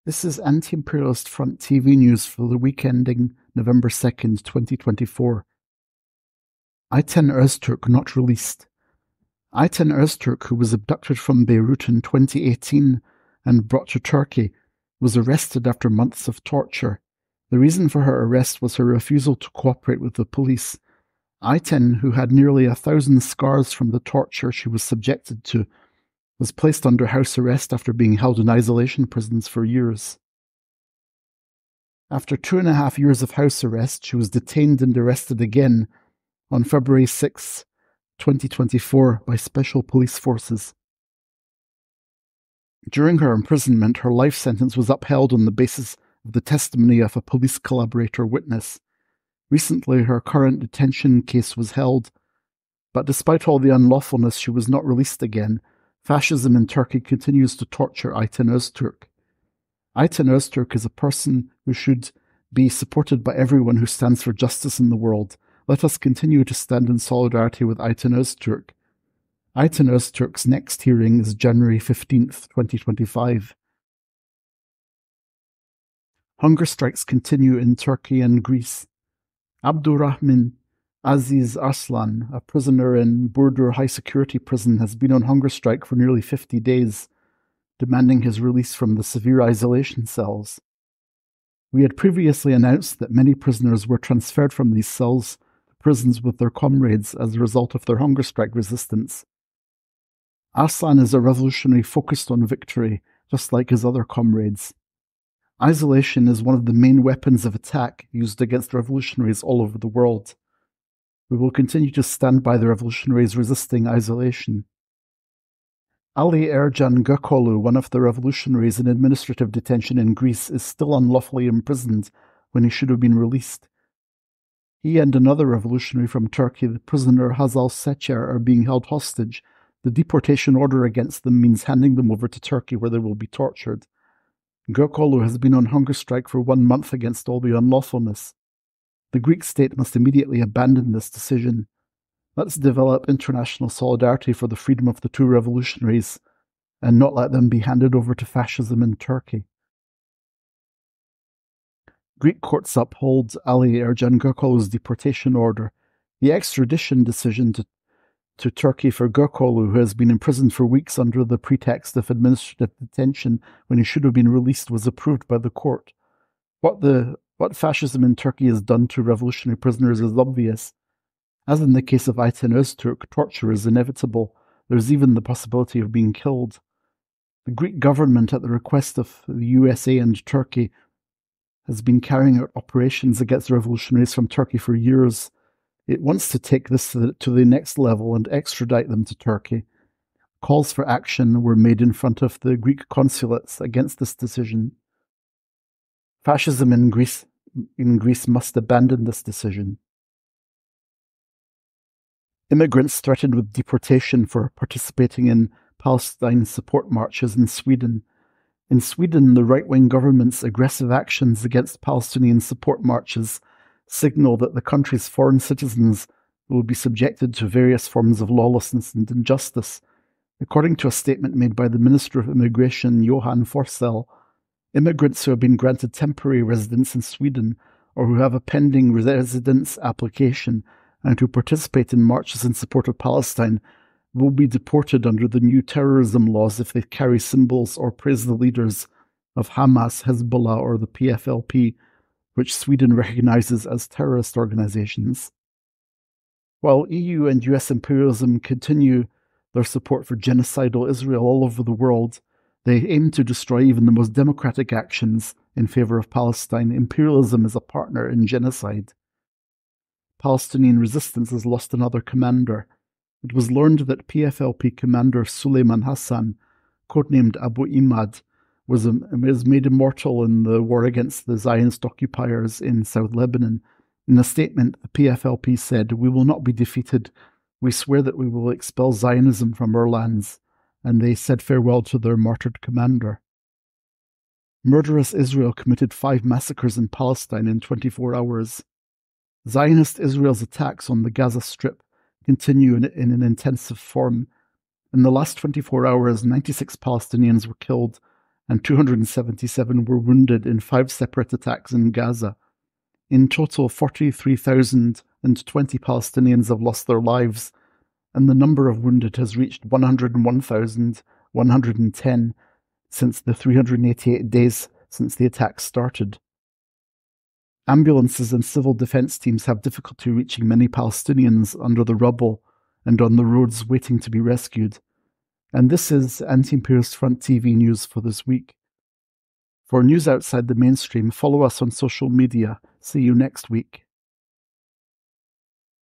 This is Anti-Imperialist Front TV news for the week ending November 2nd, 2024. AYTEN OZTURK not released. AYTEN OZTURK, who was abducted from Beirut in 2018 and brought to Turkey, was arrested after months of torture. The reason for her arrest was her refusal to cooperate with the police. AYTEN, who had nearly 1,000 scars from the torture she was subjected to, was placed under house arrest after being held in isolation prisons for years. After 2.5 years of house arrest, she was detained and arrested again on February 6, 2024 by special police forces. During her imprisonment, her life sentence was upheld on the basis of the testimony of a police collaborator witness. Recently, her current detention case was held, but despite all the unlawfulness, she was not released again. Fascism in Turkey continues to torture AYTEN OZTURK. AYTEN OZTURK is a person who should be supported by everyone who stands for justice in the world. Let us continue to stand in solidarity with AYTEN OZTURK. AYTEN OZTURK's next hearing is January 15th, 2025. Hunger strikes continue in Turkey and Greece. Abdurrahman Aziz Arslan, a prisoner in Burdur high-security prison, has been on hunger strike for nearly 50 days, demanding his release from the severe isolation cells. We had previously announced that many prisoners were transferred from these cells to prisons with their comrades as a result of their hunger strike resistance. Arslan is a revolutionary focused on victory, just like his other comrades. Isolation is one of the main weapons of attack used against revolutionaries all over the world. We will continue to stand by the revolutionaries resisting isolation. Ali Ercan Gökoğlu, one of the revolutionaries in administrative detention in Greece, is still unlawfully imprisoned when he should have been released. He and another revolutionary from Turkey, the prisoner Hazal Seçer, are being held hostage. The deportation order against them means handing them over to Turkey, where they will be tortured. Gökoğlu has been on hunger strike for 1 month against all the unlawfulness. The Greek state must immediately abandon this decision. Let's develop international solidarity for the freedom of the two revolutionaries and not let them be handed over to fascism in Turkey. Greek courts uphold Ali Ercan Gökoğlu's deportation order. The extradition decision to Turkey for Gökoğlu, who has been imprisoned for weeks under the pretext of administrative detention when he should have been released, was approved by the court. What fascism in Turkey has done to revolutionary prisoners is obvious. As in the case of AYTEN OZTURK, torture is inevitable. There is even the possibility of being killed. The Greek government, at the request of the USA and Turkey, has been carrying out operations against revolutionaries from Turkey for years. It wants to take this to the next level and extradite them to Turkey. Calls for action were made in front of the Greek consulates against this decision. Fascism in Greece must abandon this decision. Immigrants threatened with deportation for participating in Palestine support marches in Sweden. In Sweden, the right-wing government's aggressive actions against Palestinian support marches signal that the country's foreign citizens will be subjected to various forms of lawlessness and injustice. According to a statement made by the Minister of Immigration, Johan Forsell, immigrants who have been granted temporary residence in Sweden or who have a pending residence application and who participate in marches in support of Palestine will be deported under the new terrorism laws if they carry symbols or praise the leaders of Hamas, Hezbollah, or the PFLP, which Sweden recognizes as terrorist organizations. While EU and US imperialism continue their support for genocidal Israel all over the world, they aim to destroy even the most democratic actions in favor of Palestine. Imperialism is a partner in genocide. Palestinian Resistance has lost another commander. It was learned that PFLP commander Suleiman Hassan, codenamed Abu Imad, was made immortal in the war against the Zionist occupiers in South Lebanon. In a statement, the PFLP said, "We will not be defeated. We swear that we will expel Zionism from our lands," and they said farewell to their martyred commander. Murderous Israel committed 5 massacres in Palestine in 24 hours. Zionist Israel's attacks on the Gaza Strip continue in an intensive form. In the last 24 hours, 96 Palestinians were killed and 277 were wounded in 5 separate attacks in Gaza. In total, 43,020 Palestinians have lost their lives, and the number of wounded has reached 101,110 since the 388 days since the attacks started. Ambulances and civil defense teams have difficulty reaching many Palestinians under the rubble and on the roads waiting to be rescued. And this is Anti-Imperialist Front TV news for this week. For news outside the mainstream, follow us on social media. See you next week.